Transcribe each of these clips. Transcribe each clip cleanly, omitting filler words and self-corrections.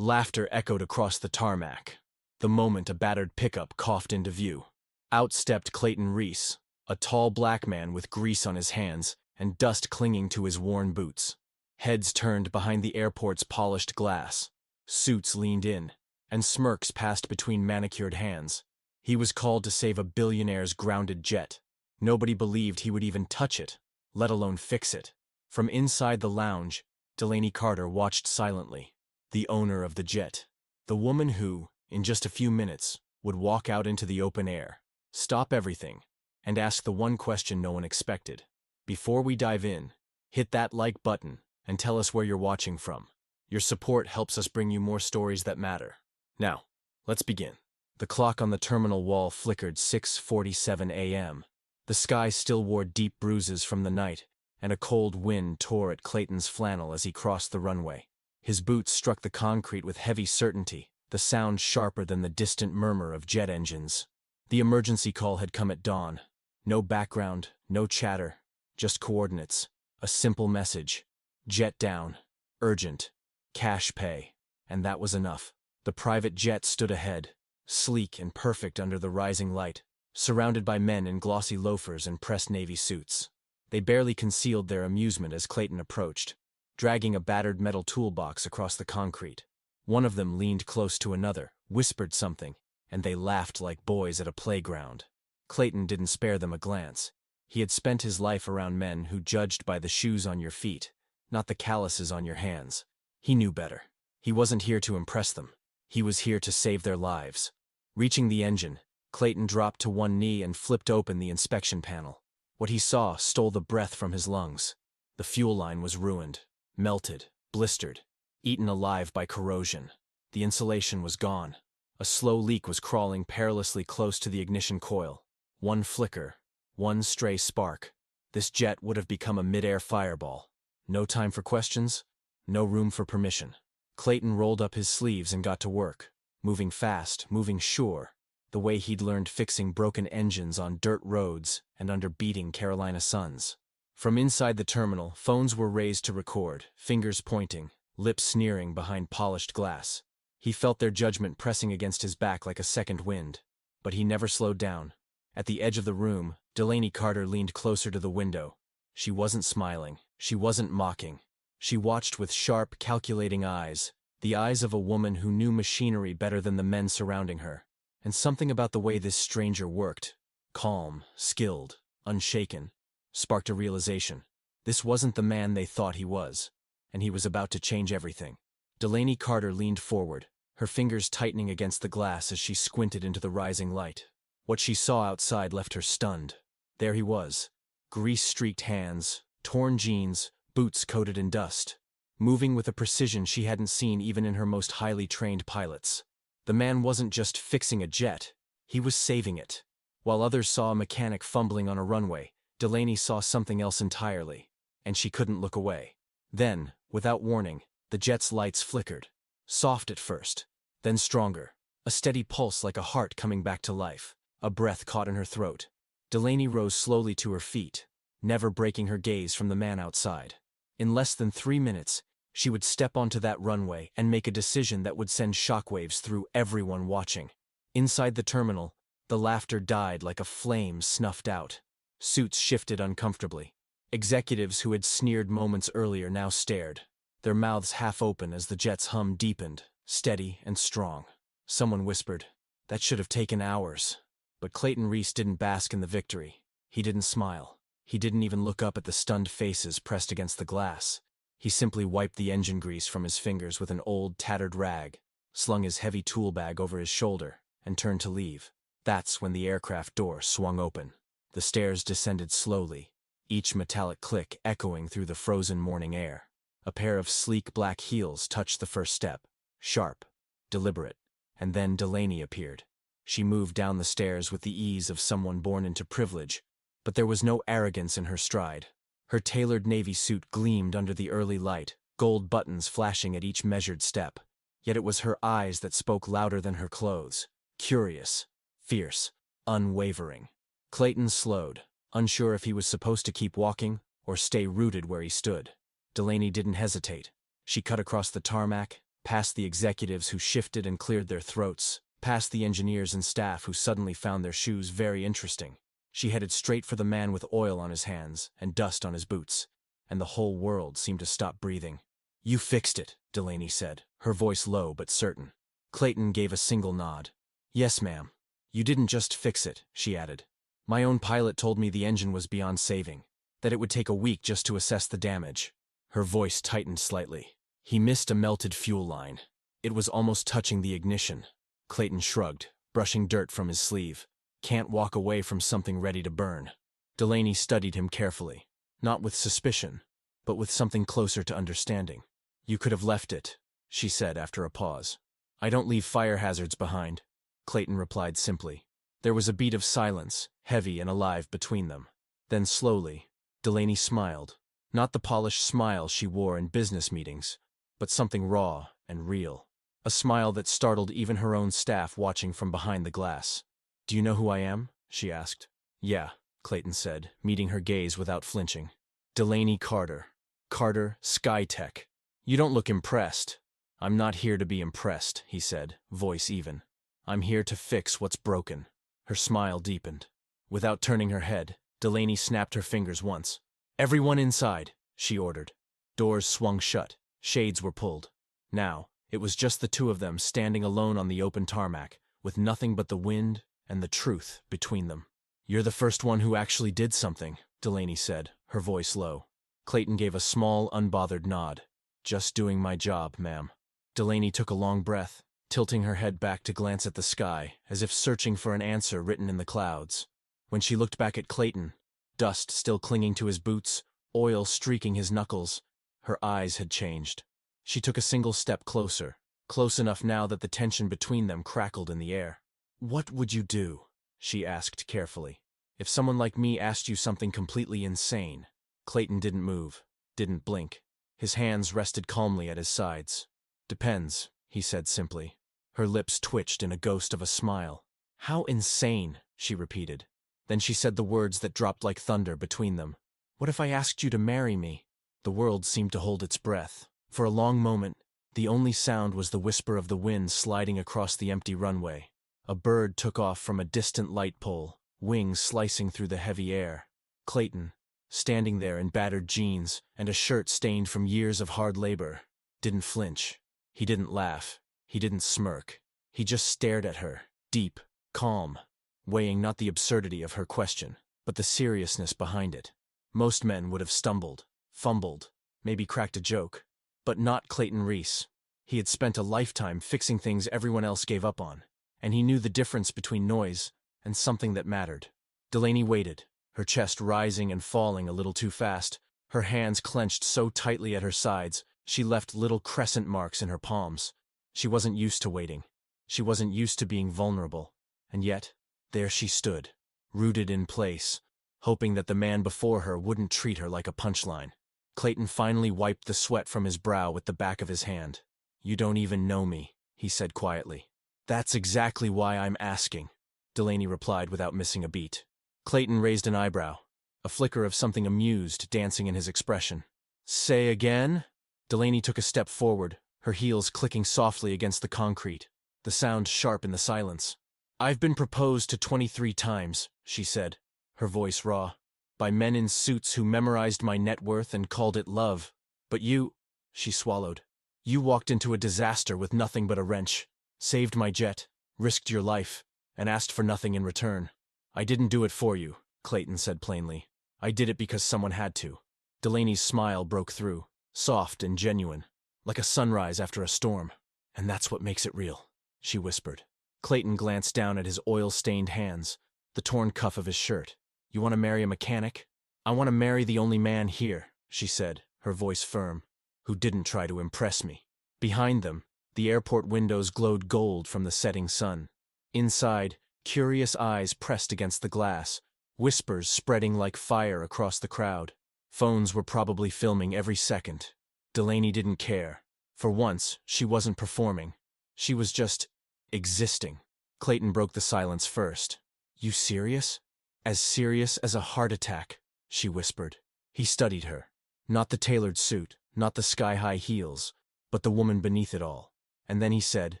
Laughter echoed across the tarmac. The moment a battered pickup coughed into view. Out stepped Clayton Reese, a tall black man with grease on his hands and dust clinging to his worn boots. Heads turned behind the airport's polished glass. Suits leaned in, and smirks passed between manicured hands. He was called to save a billionaire's grounded jet. Nobody believed he would even touch it, let alone fix it. From inside the lounge, Delaney Carter watched silently. The owner of the jet. The woman who, in just a few minutes, would walk out into the open air, stop everything, and ask the one question no one expected. Before we dive in, hit that like button and tell us where you're watching from. Your support helps us bring you more stories that matter. Now, let's begin. The clock on the terminal wall flickered 6:47 a.m. The sky still wore deep bruises from the night, and a cold wind tore at Clayton's flannel as he crossed the runway. His boots struck the concrete with heavy certainty, the sound sharper than the distant murmur of jet engines. The emergency call had come at dawn. No background, no chatter, just coordinates. A simple message. Jet down. Urgent. Cash pay. And that was enough. The private jet stood ahead, sleek and perfect under the rising light, surrounded by men in glossy loafers and pressed navy suits. They barely concealed their amusement as Clayton approached, dragging a battered metal toolbox across the concrete. One of them leaned close to another, whispered something, and they laughed like boys at a playground. Clayton didn't spare them a glance. He had spent his life around men who judged by the shoes on your feet, not the calluses on your hands. He knew better. He wasn't here to impress them. He was here to save their lives. Reaching the engine, Clayton dropped to one knee and flipped open the inspection panel. What he saw stole the breath from his lungs. The fuel line was ruined, melted, blistered, eaten alive by corrosion. The insulation was gone. A slow leak was crawling perilously close to the ignition coil. One flicker, one stray spark. This jet would have become a mid-air fireball. No time for questions, no room for permission. Clayton rolled up his sleeves and got to work, moving fast, moving sure, the way he'd learned fixing broken engines on dirt roads and under beating Carolina suns. From inside the terminal, phones were raised to record, fingers pointing, lips sneering behind polished glass. He felt their judgment pressing against his back like a second wind. But he never slowed down. At the edge of the room, Delaney Carter leaned closer to the window. She wasn't smiling. She wasn't mocking. She watched with sharp, calculating eyes, the eyes of a woman who knew machinery better than the men surrounding her. And something about the way this stranger worked, calm, skilled, unshaken, sparked a realization. This wasn't the man they thought he was, and he was about to change everything. Delaney Carter leaned forward, her fingers tightening against the glass as she squinted into the rising light. What she saw outside left her stunned. There he was, grease-streaked hands, torn jeans, boots coated in dust, moving with a precision she hadn't seen even in her most highly trained pilots. The man wasn't just fixing a jet, he was saving it. While others saw a mechanic fumbling on a runway, Delaney saw something else entirely, and she couldn't look away. Then, without warning, the jet's lights flickered. Soft at first, then stronger. A steady pulse like a heart coming back to life. A breath caught in her throat. Delaney rose slowly to her feet, never breaking her gaze from the man outside. In less than 3 minutes, she would step onto that runway and make a decision that would send shockwaves through everyone watching. Inside the terminal, the laughter died like a flame snuffed out. Suits shifted uncomfortably. Executives who had sneered moments earlier now stared, their mouths half open as the jet's hum deepened, steady and strong. Someone whispered, "That should have taken hours." But Clayton Reese didn't bask in the victory. He didn't smile. He didn't even look up at the stunned faces pressed against the glass. He simply wiped the engine grease from his fingers with an old, tattered rag, slung his heavy tool bag over his shoulder, and turned to leave. That's when the aircraft door swung open. The stairs descended slowly, each metallic click echoing through the frozen morning air. A pair of sleek black heels touched the first step, sharp, deliberate, and then Delaney appeared. She moved down the stairs with the ease of someone born into privilege, but there was no arrogance in her stride. Her tailored navy suit gleamed under the early light, gold buttons flashing at each measured step. Yet it was her eyes that spoke louder than her clothes, curious, fierce, unwavering. Clayton slowed, unsure if he was supposed to keep walking or stay rooted where he stood. Delaney didn't hesitate. She cut across the tarmac, past the executives who shifted and cleared their throats, past the engineers and staff who suddenly found their shoes very interesting. She headed straight for the man with oil on his hands and dust on his boots, and the whole world seemed to stop breathing. "You fixed it," Delaney said, her voice low but certain. Clayton gave a single nod. "Yes, ma'am." "You didn't just fix it," she added. "My own pilot told me the engine was beyond saving, that it would take a week just to assess the damage." Her voice tightened slightly. "He missed a melted fuel line. It was almost touching the ignition." Clayton shrugged, brushing dirt from his sleeve. "Can't walk away from something ready to burn." Delaney studied him carefully, not with suspicion, but with something closer to understanding. "You could have left it," she said after a pause. "I don't leave fire hazards behind," Clayton replied simply. There was a beat of silence, heavy and alive between them. Then slowly, Delaney smiled. Not the polished smile she wore in business meetings, but something raw and real. A smile that startled even her own staff watching from behind the glass. "Do you know who I am?" she asked. "Yeah," Clayton said, meeting her gaze without flinching. "Delaney Carter. Carter, Skytech. You don't look impressed." "I'm not here to be impressed," he said, voice even. "I'm here to fix what's broken." Her smile deepened. Without turning her head, Delaney snapped her fingers once. "Everyone inside," she ordered. Doors swung shut, shades were pulled. Now, it was just the two of them standing alone on the open tarmac, with nothing but the wind and the truth between them. "You're the first one who actually did something," Delaney said, her voice low. Clayton gave a small, unbothered nod. "Just doing my job, ma'am." Delaney took a long breath, tilting her head back to glance at the sky, as if searching for an answer written in the clouds. When she looked back at Clayton, dust still clinging to his boots, oil streaking his knuckles, her eyes had changed. She took a single step closer, close enough now that the tension between them crackled in the air. "What would you do?" she asked carefully. "If someone like me asked you something completely insane?" Clayton didn't move, didn't blink. His hands rested calmly at his sides. "Depends," he said simply. Her lips twitched in a ghost of a smile. "How insane?" she repeated. Then she said the words that dropped like thunder between them. "What if I asked you to marry me?" The world seemed to hold its breath. For a long moment, the only sound was the whisper of the wind sliding across the empty runway. A bird took off from a distant light pole, wings slicing through the heavy air. Clayton, standing there in battered jeans and a shirt stained from years of hard labor, didn't flinch. He didn't laugh. He didn't smirk. He just stared at her, deep, calm, weighing not the absurdity of her question, but the seriousness behind it. Most men would have stumbled, fumbled, maybe cracked a joke. But not Clayton Reese. He had spent a lifetime fixing things everyone else gave up on, and he knew the difference between noise and something that mattered. Delaney waited, her chest rising and falling a little too fast, her hands clenched so tightly at her sides she left little crescent marks in her palms. She wasn't used to waiting. She wasn't used to being vulnerable. And yet, there she stood, rooted in place, hoping that the man before her wouldn't treat her like a punchline. Clayton finally wiped the sweat from his brow with the back of his hand. "You don't even know me," he said quietly. "That's exactly why I'm asking," Delaney replied without missing a beat. Clayton raised an eyebrow, a flicker of something amused dancing in his expression. "Say again?" Delaney took a step forward, her heels clicking softly against the concrete, the sound sharp in the silence. "I've been proposed to 23 times," she said, her voice raw, "by men in suits who memorized my net worth and called it love. But you," she swallowed, "you walked into a disaster with nothing but a wrench, saved my jet, risked your life, and asked for nothing in return." "I didn't do it for you," Clayton said plainly. "I did it because someone had to." Delaney's smile broke through, soft and genuine, like a sunrise after a storm. "And that's what makes it real," she whispered. Clayton glanced down at his oil-stained hands, the torn cuff of his shirt. "You want to marry a mechanic?" "I want to marry the only man here," she said, her voice firm, "who didn't try to impress me." Behind them, the airport windows glowed gold from the setting sun. Inside, curious eyes pressed against the glass, whispers spreading like fire across the crowd. Phones were probably filming every second. Delaney didn't care. For once, she wasn't performing. She was just existing. Clayton broke the silence first. "You serious?" "As serious as a heart attack," she whispered. He studied her. Not the tailored suit, not the sky-high heels, but the woman beneath it all. And then he said,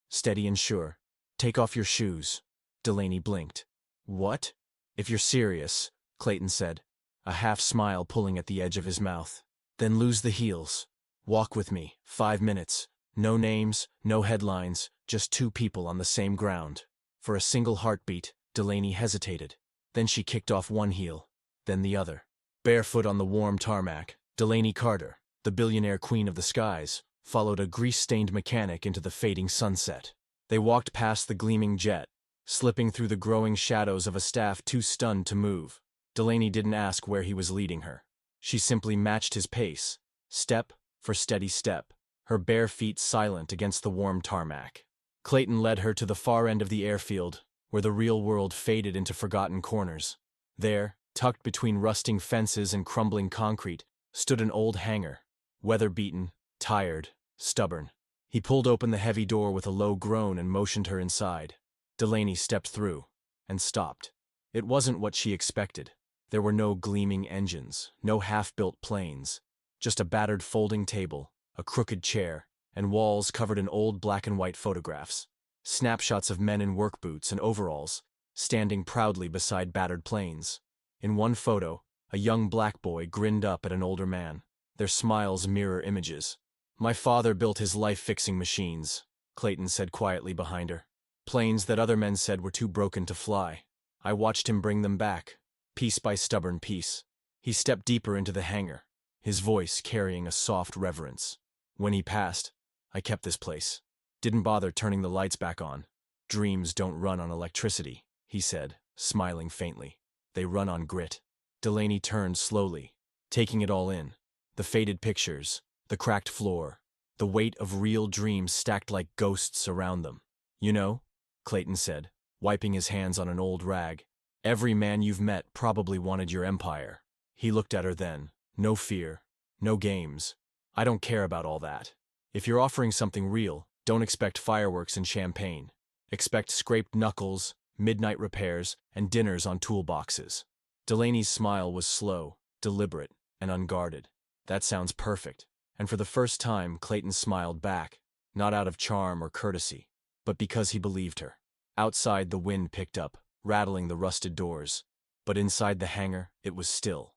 steady and sure, "Take off your shoes." Delaney blinked. "What?" "If you're serious," Clayton said, a half-smile pulling at the edge of his mouth. "Then lose the heels. Walk with me, 5 minutes. No names, no headlines, just 2 people on the same ground." For a single heartbeat, Delaney hesitated. Then she kicked off one heel, then the other. Barefoot on the warm tarmac, Delaney Carter, the billionaire queen of the skies, followed a grease-stained mechanic into the fading sunset. They walked past the gleaming jet, slipping through the growing shadows of a staff too stunned to move. Delaney didn't ask where he was leading her. She simply matched his pace, step for steady step, her bare feet silent against the warm tarmac. Clayton led her to the far end of the airfield, where the real world faded into forgotten corners. There, tucked between rusting fences and crumbling concrete, stood an old hangar, weather-beaten, tired, stubborn. He pulled open the heavy door with a low groan and motioned her inside. Delaney stepped through, and stopped. It wasn't what she expected. There were no gleaming engines, no half-built planes, just a battered folding table, a crooked chair, and walls covered in old black-and-white photographs. Snapshots of men in work boots and overalls, standing proudly beside battered planes. In one photo, a young black boy grinned up at an older man, their smiles mirror images. "My father built his life-fixing machines," Clayton said quietly behind her. "Planes that other men said were too broken to fly. I watched him bring them back, piece by stubborn piece." He stepped deeper into the hangar, his voice carrying a soft reverence. "When he passed, I kept this place. Didn't bother turning the lights back on. Dreams don't run on electricity," he said, smiling faintly. "They run on grit." Delaney turned slowly, taking it all in. The faded pictures, the cracked floor, the weight of real dreams stacked like ghosts around them. "You know," Clayton said, wiping his hands on an old rag, "every man you've met probably wanted your empire." He looked at her then. "No fear, no games. I don't care about all that. If you're offering something real, don't expect fireworks and champagne. Expect scraped knuckles, midnight repairs, and dinners on toolboxes." Delaney's smile was slow, deliberate, and unguarded. "That sounds perfect." And for the first time, Clayton smiled back, not out of charm or courtesy, but because he believed her. Outside, the wind picked up, rattling the rusted doors. But inside the hangar, it was still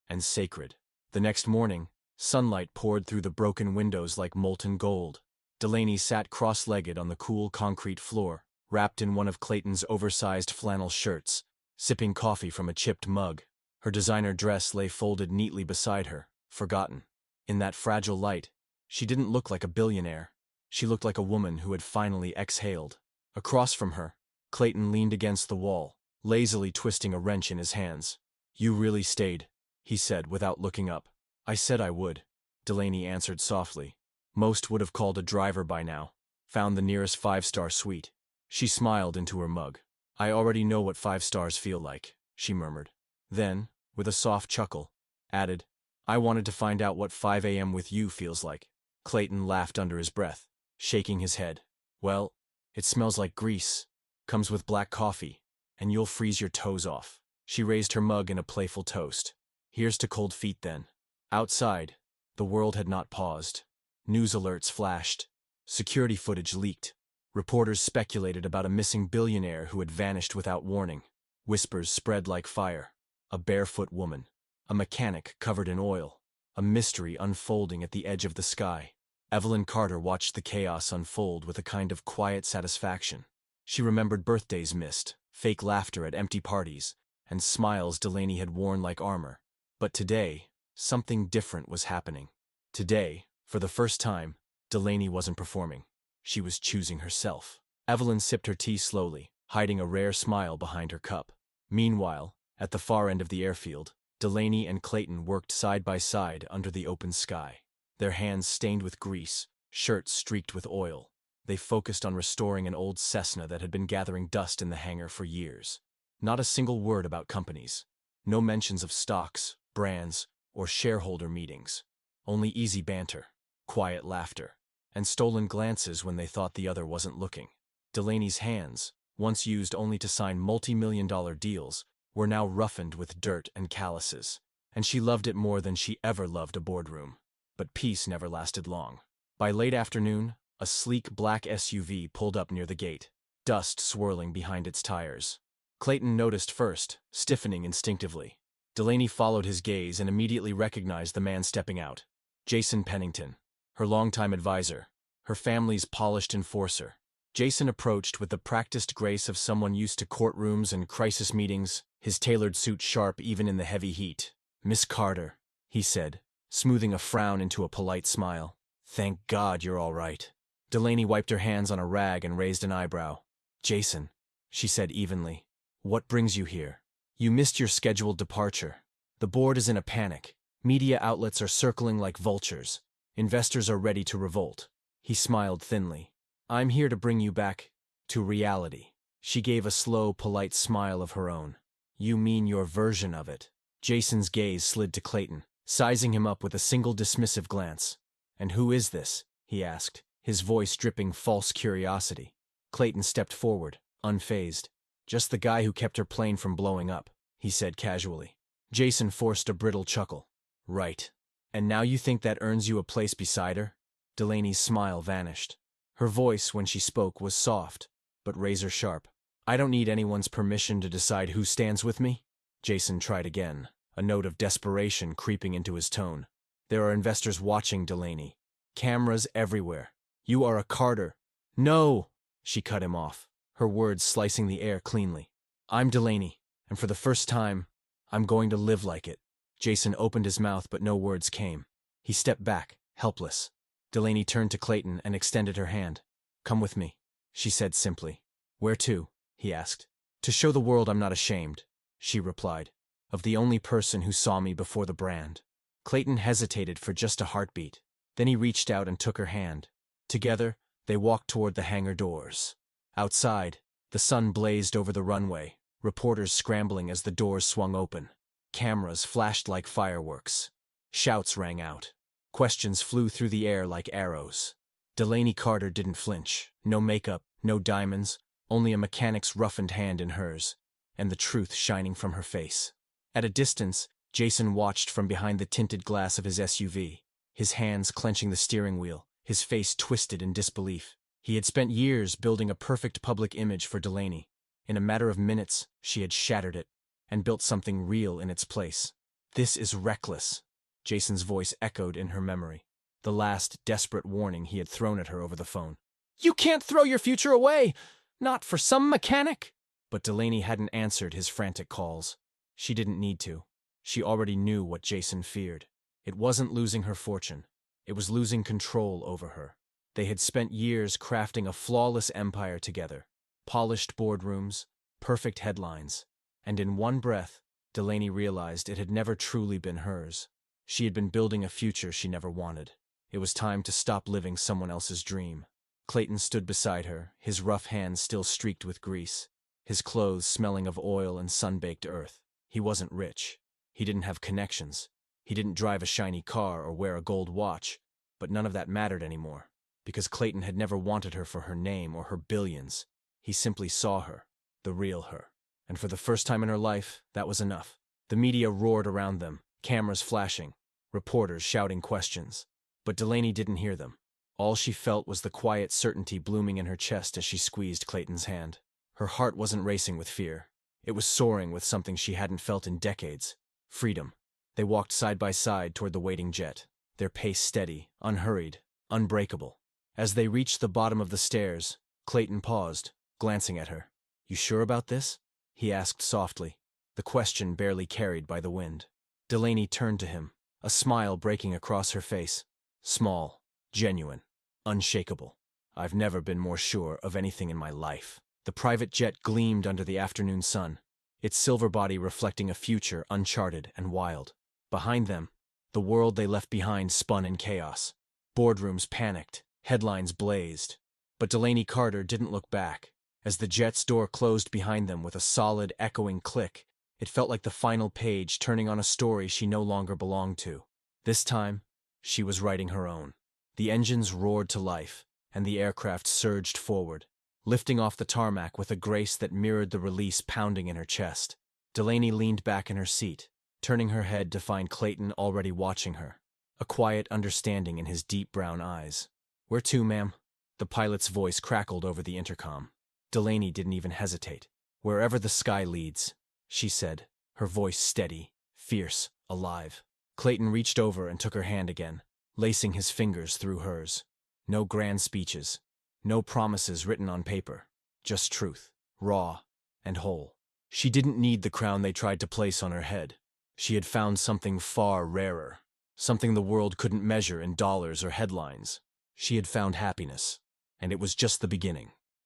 and sacred. The next morning, sunlight poured through the broken windows like molten gold. Delaney sat cross-legged on the cool concrete floor, wrapped in one of Clayton's oversized flannel shirts, sipping coffee from a chipped mug. Her designer dress lay folded neatly beside her, forgotten. In that fragile light, she didn't look like a billionaire. She looked like a woman who had finally exhaled. Across from her, Clayton leaned against the wall, lazily twisting a wrench in his hands. "You really stayed," he said without looking up. "I said I would," Delaney answered softly. "Most would have called a driver by now, found the nearest 5-star suite." She smiled into her mug. "I already know what 5 stars feel like," she murmured. Then, with a soft chuckle, added, "I wanted to find out what 5 a.m. with you feels like." Clayton laughed under his breath, shaking his head. "Well, it smells like grease, comes with black coffee, and you'll freeze your toes off." She raised her mug in a playful toast. "Here's to cold feet then." Outside, the world had not paused. News alerts flashed. Security footage leaked. Reporters speculated about a missing billionaire who had vanished without warning. Whispers spread like fire. A barefoot woman. A mechanic covered in oil. A mystery unfolding at the edge of the sky. Evelyn Carter watched the chaos unfold with a kind of quiet satisfaction. She remembered birthdays missed, fake laughter at empty parties, and smiles Delaney had worn like armor. But today, something different was happening. Today, for the first time, Delaney wasn't performing. She was choosing herself. Evelyn sipped her tea slowly, hiding a rare smile behind her cup. Meanwhile, at the far end of the airfield, Delaney and Clayton worked side by side under the open sky. Their hands stained with grease, shirts streaked with oil. They focused on restoring an old Cessna that had been gathering dust in the hangar for years. Not a single word about companies. No mentions of stocks, brands, or shareholder meetings. Only easy banter, quiet laughter, and stolen glances when they thought the other wasn't looking. Delaney's hands, once used only to sign multi-million-dollar deals, were now roughened with dirt and calluses, and she loved it more than she ever loved a boardroom. But peace never lasted long. By late afternoon, A sleek black SUV pulled up near the gate, dust swirling behind its tires. Clayton noticed first, stiffening instinctively. Delaney followed his gaze and immediately recognized the man stepping out. Jason Pennington, her longtime advisor, her family's polished enforcer. Jason approached with the practiced grace of someone used to courtrooms and crisis meetings, his tailored suit sharp even in the heavy heat. "Miss Carter," he said, smoothing a frown into a polite smile. "Thank God you're all right." Delaney wiped her hands on a rag and raised an eyebrow. "Jason," she said evenly, "what brings you here? You missed your scheduled departure. The board is in a panic. Media outlets are circling like vultures. Investors are ready to revolt." He smiled thinly. "I'm here to bring you back to reality." She gave a slow, polite smile of her own. "You mean your version of it?" Jason's gaze slid to Clayton, sizing him up with a single dismissive glance. "And who is this?" he asked, his voice dripping false curiosity. Clayton stepped forward, unfazed. "Just the guy who kept her plane from blowing up," he said casually. Jason forced a brittle chuckle. "Right. And now you think that earns you a place beside her?" Delaney's smile vanished. Her voice, when she spoke, was soft, but razor-sharp. "I don't need anyone's permission to decide who stands with me." Jason tried again, a note of desperation creeping into his tone. "There are investors watching, Delaney. Cameras everywhere. You are a Carter." "No!" She cut him off, her words slicing the air cleanly. "I'm Delaney, and for the first time, I'm going to live like it." Jason opened his mouth, but no words came. He stepped back, helpless. Delaney turned to Clayton and extended her hand. "Come with me," she said simply. "Where to?" he asked. "To show the world I'm not ashamed," she replied, "of the only person who saw me before the brand." Clayton hesitated for just a heartbeat. Then he reached out and took her hand. Together, they walked toward the hangar doors. Outside, the sun blazed over the runway, reporters scrambling as the doors swung open. Cameras flashed like fireworks. Shouts rang out. Questions flew through the air like arrows. Delaney Carter didn't flinch. No makeup, no diamonds, only a mechanic's roughened hand in hers, and the truth shining from her face. At a distance, Jason watched from behind the tinted glass of his SUV, his hands clenching the steering wheel, his face twisted in disbelief. He had spent years building a perfect public image for Delaney. In a matter of minutes, she had shattered it and built something real in its place. "This is reckless," Jason's voice echoed in her memory, the last desperate warning he had thrown at her over the phone. "You can't throw your future away! Not for some mechanic!" But Delaney hadn't answered his frantic calls. She didn't need to. She already knew what Jason feared. It wasn't losing her fortune. It was losing control over her. They had spent years crafting a flawless empire together. Polished boardrooms, perfect headlines. And in one breath, Delaney realized it had never truly been hers. She had been building a future she never wanted. It was time to stop living someone else's dream. Clayton stood beside her, his rough hands still streaked with grease, his clothes smelling of oil and sun-baked earth. He wasn't rich. He didn't have connections. He didn't drive a shiny car or wear a gold watch, but none of that mattered anymore, because Clayton had never wanted her for her name or her billions. He simply saw her, the real her. And for the first time in her life, that was enough. The media roared around them, cameras flashing, reporters shouting questions. But Delaney didn't hear them. All she felt was the quiet certainty blooming in her chest as she squeezed Clayton's hand. Her heart wasn't racing with fear. It was soaring with something she hadn't felt in decades: freedom. They walked side by side toward the waiting jet, their pace steady, unhurried, unbreakable. As they reached the bottom of the stairs, Clayton paused, glancing at her. "You sure about this?" he asked softly, the question barely carried by the wind. Delaney turned to him, a smile breaking across her face. Small, genuine, unshakable. "I've never been more sure of anything in my life." The private jet gleamed under the afternoon sun, its silver body reflecting a future uncharted and wild. Behind them, the world they left behind spun in chaos. Boardrooms panicked, headlines blazed. But Delaney Carter didn't look back. As the jet's door closed behind them with a solid, echoing click, it felt like the final page turning on a story she no longer belonged to. This time, she was writing her own. The engines roared to life, and the aircraft surged forward, lifting off the tarmac with a grace that mirrored the release pounding in her chest. Delaney leaned back in her seat, turning her head to find Clayton already watching her, a quiet understanding in his deep brown eyes. "Where to, ma'am?" The pilot's voice crackled over the intercom. Delaney didn't even hesitate. "Wherever the sky leads," she said, her voice steady, fierce, alive. Clayton reached over and took her hand again, lacing his fingers through hers. No grand speeches, no promises written on paper, just truth, raw and whole. She didn't need the crown they tried to place on her head. She had found something far rarer, something the world couldn't measure in dollars or headlines. She had found happiness, and it was just the beginning.